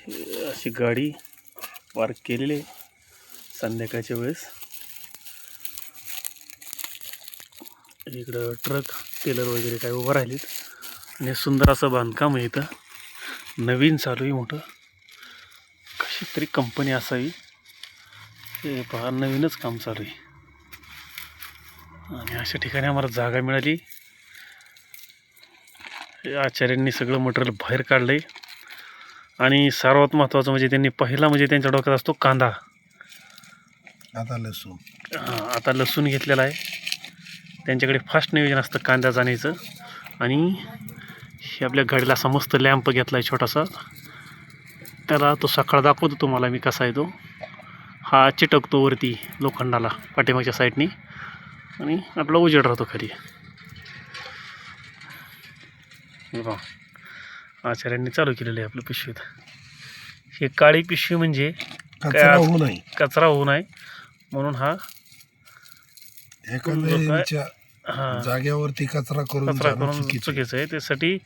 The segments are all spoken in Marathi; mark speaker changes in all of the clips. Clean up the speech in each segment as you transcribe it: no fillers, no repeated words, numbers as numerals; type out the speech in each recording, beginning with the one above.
Speaker 1: अशी गाडी पार्क केलेली आहे संध्याकाळच्या वेळेस. इकडं ट्रक टेलर वगैरे काय उभं राहिलेत आणि सुंदर असं बांधकाम आहे इथं, नवीन चालू आहे मोठं. कशी तरी कंपनी असावी, हे पहा नवीनच काम चालू आहे. आणि अशा ठिकाणी आम्हाला जागा मिळाली. आचार्यांनी सगळं मटेरियल बाहेर काढलंय आणि सर्वात महत्त्वाचं म्हणजे त्यांनी पहिला म्हणजे त्यांच्या डोक्यात असतो कांदा,
Speaker 2: आता लसूण.
Speaker 1: आता लसूण घेतलेला आहे. त्यांच्याकडे फास्ट नियोजन असतं कांद्या जाण्याचं. आणि हे आपल्या गाडीला असा मस्त लॅम्प घेतला आहे छोटासा, त्याला तो सकाळ दाखवतो तुम्हाला मी कसा आहे तो. हा चिटकतो वरती लोखंडाला पाठीमागच्या साईडनी आणि आपला उजेड राहतो खाली. बघा आचार्यांनी चालू केलेलं आहे आपलं पिशवीत. हे काळी पिशवी म्हणजे
Speaker 2: कचरा होऊ नये,
Speaker 1: कचरा होऊ नये म्हणून हा
Speaker 2: एखाद्या जागेवरती कचरा करून
Speaker 1: चुकीचं आहे. त्यासाठी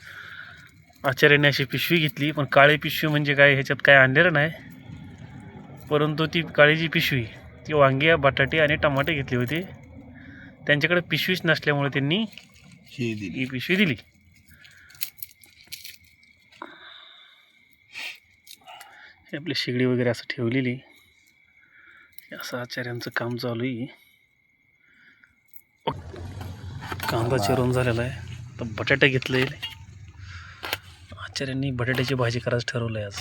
Speaker 1: आचार्याने अशी पिशवी घेतली. पण काळी पिशवी म्हणजे काय, ह्याच्यात काय आणलेलं नाही, परंतु ती काळी जी पिशवी ती वांगी, बटाटे आणि टमाटे घेतले होते. त्यांच्याकडे पिशवीच नसल्यामुळे त्यांनी ही पिशवी दिली. हे आपली शेगडी वगैरे असं ठेवलेली. असं आचार्यांचं काम चालू आहे. कांदा चिरून झालेला आहे. तर बटाटे घेतले. आचार्यांनी बटाट्याची भाजी करायचं ठरवलं आहे आज.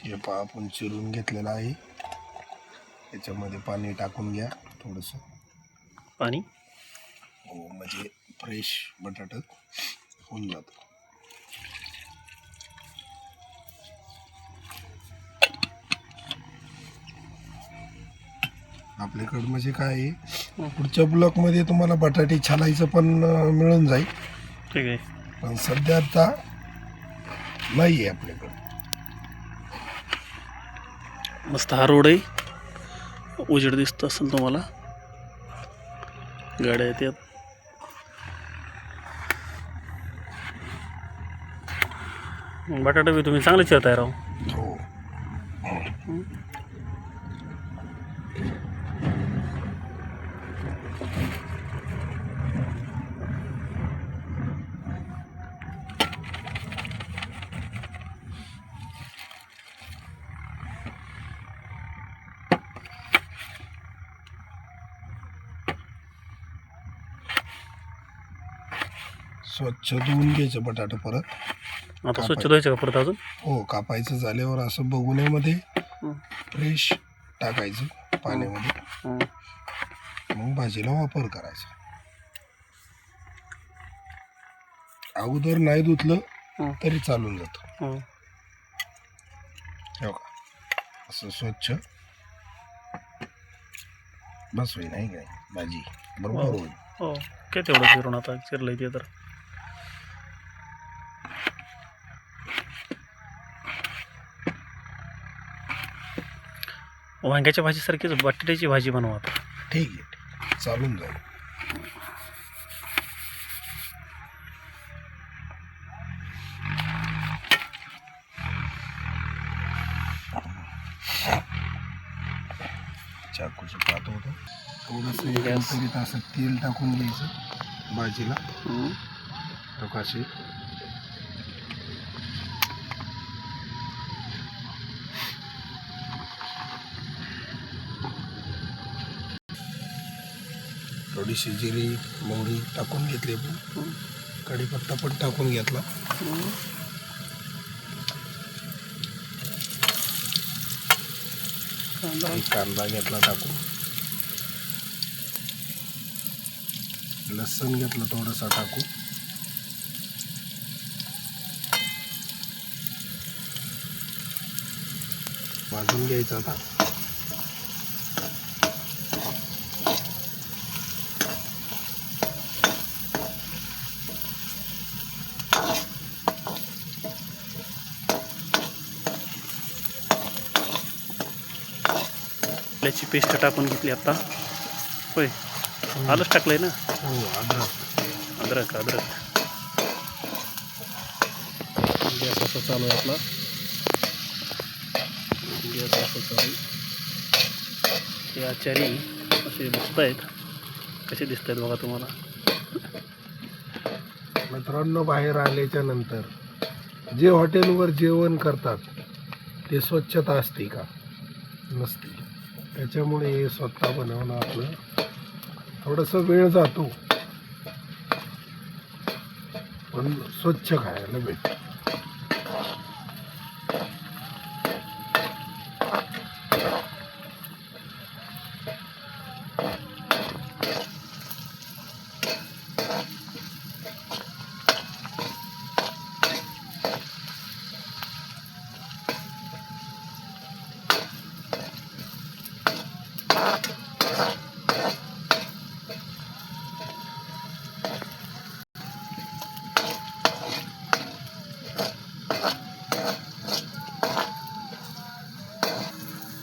Speaker 2: हे पहा आपण चिरून घेतलेलं आहे. याच्यामध्ये पाणी टाकून घ्या थोडंसं.
Speaker 1: पाणी
Speaker 2: हो, म्हणजे फ्रेश बटाटा होऊन जातं. आपल्याकडं म्हणजे काय आहे, पुढच्या ब्लॉकमध्ये तुम्हाला बटाटे छालायचं पण मिळून जाईल.
Speaker 1: ठीक आहे,
Speaker 2: पण सध्या आता नाही आहे आपल्याकडं.
Speaker 1: मस्त हा रोड आहे, उजेड दिसतो असेल तुम्हाला, गाड्या येतात. बटाटा बी तुम्ही चांगले चिरताय राव.
Speaker 2: हो, स्वच्छ धुवून घ्यायचं बटाटा परत.
Speaker 1: आता स्वच्छ धुवायचं का परत अजून?
Speaker 2: हो, कापायचं झाल्यावर असं बघुण्यामध्ये फ्रेश टाकायचं पाण्यामध्ये, मग भाजीला वापर करायचा. अगोदर नाही धुतलं तरी चालून जातं. हो का, असं स्वच्छ बस होईल, नाही काय भाजी बरोबर होईल.
Speaker 1: हो, काय तेवढं चिरून आता चिरलंय ते तर. वांग्याच्या भाजीसारखीच बटाट्याची भाजी बनवा आता.
Speaker 2: ठीक आहे, चालून जाईल. चाकूचं पात होतं थोडंसं असं तेल टाकून घ्यायचं भाजीला. अशी थोडीशी जिरी मोहरी टाकून घेतली आपण. कढीपत्ता पण टाकून घेतला. कांदा घेतला टाकून. लसूण घेतलं थोडंसं टाकून. भाजून घ्यायचं आता.
Speaker 1: त्याची पेस्ट टाकून घेतली आता. होय, आलंच टाकलंय ना.
Speaker 2: हो अद्रक.
Speaker 1: अद्रक अद्रक. गॅस असा चालू आहे आपला. गॅस असा चालू. हे आचारी असे दिसत आहेत. कसे दिसत आहेत बघा तुम्हाला.
Speaker 2: मित्रांनो, बाहेर आल्याच्या नंतर जे हॉटेलवर जेवण करतात ते स्वच्छता असते का? नसते. त्याच्यामुळे हे स्वतः बनवणं आपलं थोडंसं वेळ जातो, पण स्वच्छ खायला भेटतं.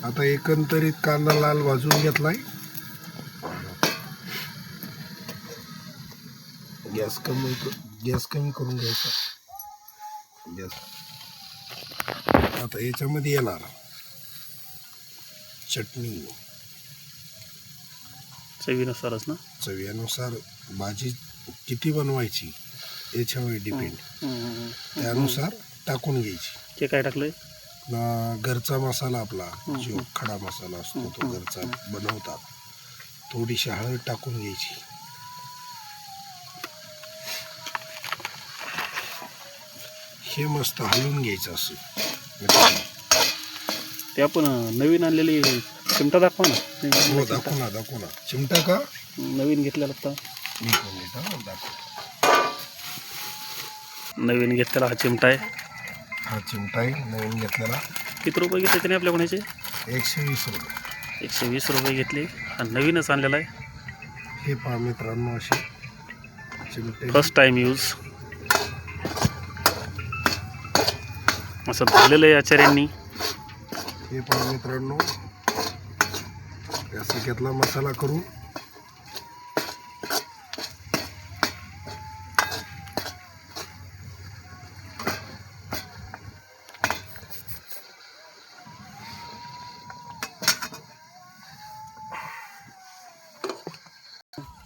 Speaker 2: आता एकंदरीत कांदा लाल भाजून घेतलाय. गॅस कमी करून घ्यायचा. गॅस आता याच्यामध्ये येणार चटणी.
Speaker 1: चवीनुसारच ना.
Speaker 2: चवीनुसार. भाजी किती बनवायची याच्यावर डिपेंड. त्यानुसार टाकून घ्यायची.
Speaker 1: ते काय टाकलंय?
Speaker 2: घरचा मसाला आपला जो खडा मसाला असतो तो घरचा बनवतात. थोडीशी हळद टाकून घ्यायची. हे मस्त हलवून घ्यायचं असं.
Speaker 1: ते आपण नवीन आणलेली चिमटा दाखवा ना.
Speaker 2: हो दाखवू ना. चिमटा का
Speaker 1: नवीन घेतलेला आता.
Speaker 2: दाखव.
Speaker 1: नवीन घेतलेला हा चिमटा आहे.
Speaker 2: हा चिमटा आहे नवीन घेतलेला.
Speaker 1: किती रुपये घेतले त्याने आपल्या कोणाचे?
Speaker 2: 120 रुपये.
Speaker 1: 120 रुपये घेतले. हा नवीनच आणलेला आहे.
Speaker 2: हे पहा मित्रांनो, असे चिमटे
Speaker 1: फर्स्ट टाइम यूज. असं धरलेलं आहे आचार्यांनी.
Speaker 2: हे पहा मित्रांनो, असं घेतला मसाला करून.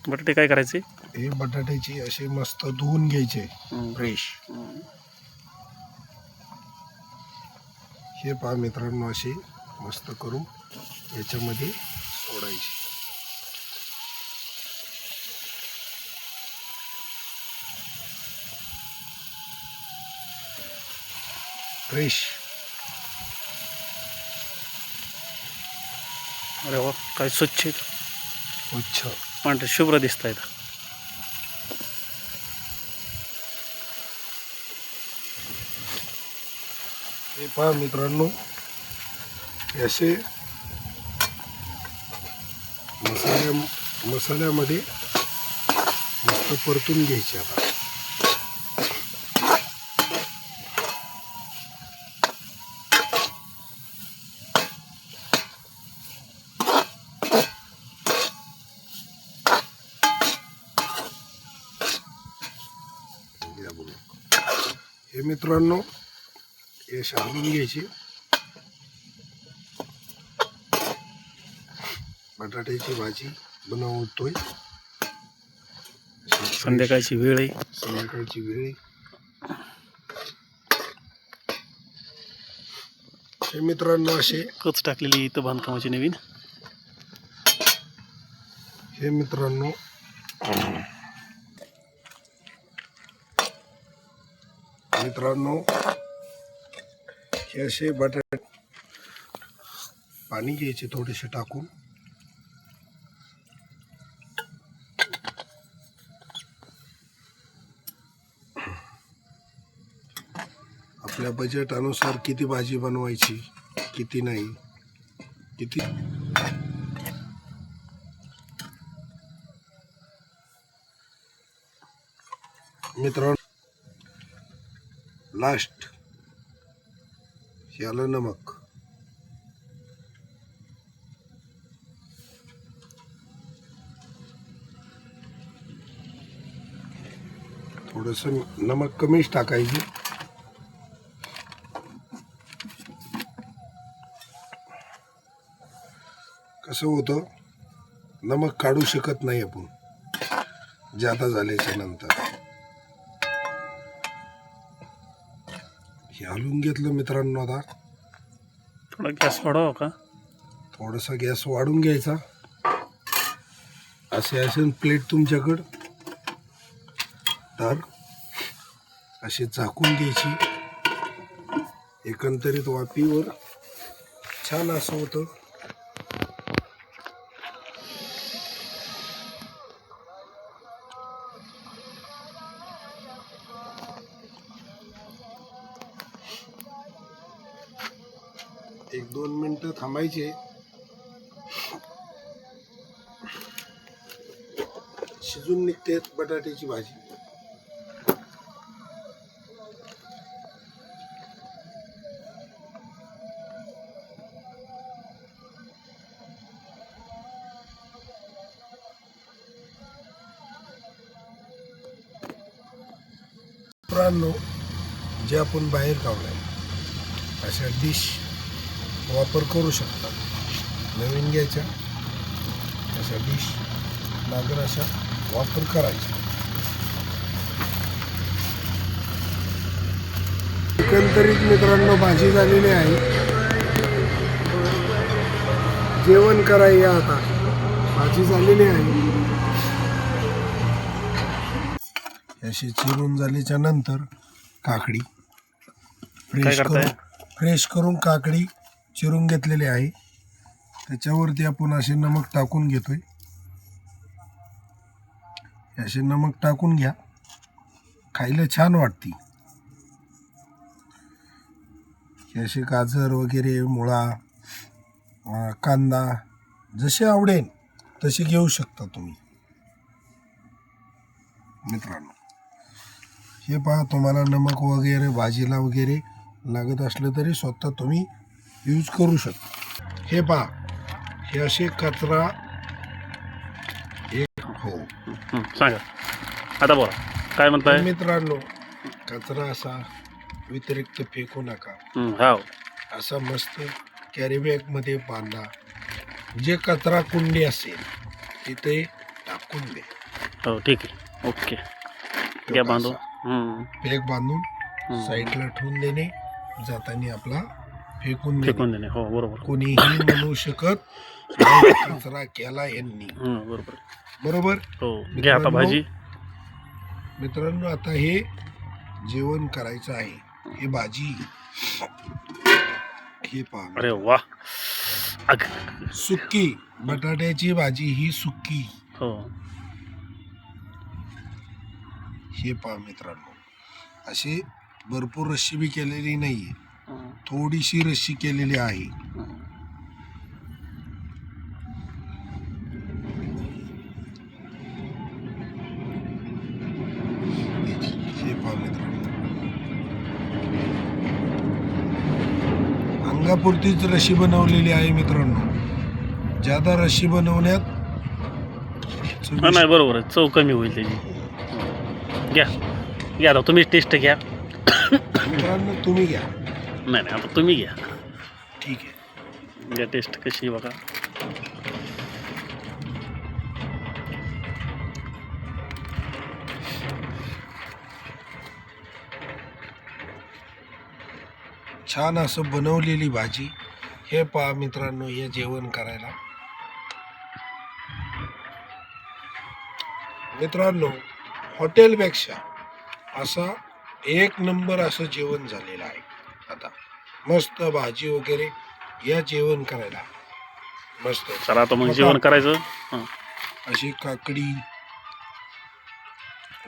Speaker 1: बटाटे काय करायचे?
Speaker 2: हे बटाट्याची असे मस्त धुवून घ्यायचे फ्रेश. हे पहा मित्रांनो, असे मस्त करून याच्यामध्ये सोडायचे. फ्रेश.
Speaker 1: अरे वा, काय स्वच्छ आहेत.
Speaker 2: स्वच्छ
Speaker 1: पांढरे शुभ्र दिसत आहेत.
Speaker 2: हे पहा मित्रांनो, असे मसाल्यामध्ये मस्त परतून घ्यायचे. आता हे मित्रांनो, हे शाळून घ्यायचे. बटाट्याची भाजी बनवतोय.
Speaker 1: संध्याकाळची वेळ आहे.
Speaker 2: संध्याकाळची वेळ आहे. हे मित्रांनो, असे
Speaker 1: कच टाकलेली इथं बांधकामाची नवीन.
Speaker 2: हे मित्रांनो, हे असे बटाटे पाणी घ्यायचे थोडेसे टाकून. आपल्या बजेट अनुसार किती भाजी बनवायची, किती नाही, किती. मित्रांनो, लास्ट हे आलं नमक. थोडंसं नमक कमीच टाकायचे. कसं होतं, नमक काढू शकत नाही आपण जादा झाल्याच्या नंतर. हे हलवून घेतलं मित्रांनो. आता
Speaker 1: थोडा गॅस वाढवा का?
Speaker 2: थोडासा गॅस वाढून घ्यायचा. असे असेल प्लेट तुमच्याकडं तर असे झाकून घ्यायची. एकंदरीत वाफीवर छान असं होतं. एक 2 मिनिटं थांबायचे. शिजून निघते बटाट्याची भाजी. मित्रांनो, जे आपण बाहेर खावलाय अशा डिश वापर करू शकता. नवीन घ्यायच्या अशा डिश लागेल अशा वापर करायचा. एकंदरीत मित्रांनो भाजी झालेली आहे. जेवण करायला आता भाजी झालेली आहे. अशी चिरून झाल्याच्या नंतर काकडी फ्रेश करून काकडी चिरून घेतलेली आहे. त्याच्यावरती आपण असे नमक टाकून घेतोय. असे नमक टाकून घ्या, खायला छान वाटते. असे गाजर वगैरे, मुळा, कांदा जसे आवडेल तसे घेऊ शकता तुम्ही. मित्रांनो, हे पहा, तुम्हाला नमक वगैरे भाजीला वगैरे लागत असलं तरी स्वतः तुम्ही यूज करू शकता. हे पहा, हे असे कचरा एक हो
Speaker 1: सांगा आता, बोला काय म्हणताय.
Speaker 2: मित्रांनो, कचरा असा व्यतिरिक्त फेकू नका.
Speaker 1: हा,
Speaker 2: असा मस्त कॅरीबॅग मध्ये बांधा. जे कचरा कुंडी असेल तिथे टाकून दे.
Speaker 1: हो ठीक आहे, ओके. घ्या बांधून.
Speaker 2: बॅग बांधून साईडला ठेवून देणे. जाताना आपला फेकून
Speaker 1: देणे. हो बरोबर.
Speaker 2: कोणीही म्हणू शकत नाही कचरा केला यांनी.
Speaker 1: बरोबर
Speaker 2: बरोबर.
Speaker 1: हो, घ्या आता भाजी.
Speaker 2: मित्रांनो, आता हे जेवण करायचं आहे. हे भाजी, हे पहा.
Speaker 1: अरे वा,
Speaker 2: सुक्की बटाट्याची भाजी ही सुक्की.
Speaker 1: हो,
Speaker 2: हे पहा मित्रांनो, अशी भरपूर रस्सी बी केलेली नाहीये, थोडीशी रस्सी केलेली आहे. हे पहा मित्रांनो, अंगापुरतीच रशी बनवलेली आहे मित्रांनो. ज्यादा रशी बनवण्यात
Speaker 1: नाही, बरोबर आहे, चव कमी होईल त्याची. घ्या घ्या, आता तुम्ही टेस्ट घ्या.
Speaker 2: मित्रांनो तुम्ही घ्या.
Speaker 1: नाही आता तुम्ही घ्या.
Speaker 2: ठीक आहे,
Speaker 1: घ्या, टेस्ट कशी बघा.
Speaker 2: छान असं बनवलेली भाजी. हे पहा मित्रांनो, हे जेवण करायला मित्रांनो हॉटेलपेक्षा असा एक नंबर असं जेवण झालेलं आहे. आता मस्त भाजी वगैरे, या जेवण करायला मस्त.
Speaker 1: चला आता मग जेवण करायचं.
Speaker 2: अशी काकडी,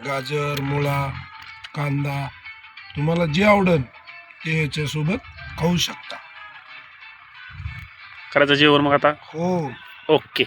Speaker 2: गाजर, मुळा, कांदा तुम्हाला जे आवडेल ते याच्यासोबत खाऊ शकता.
Speaker 1: करायचं जेवण मग आता.
Speaker 2: हो,
Speaker 1: ओके.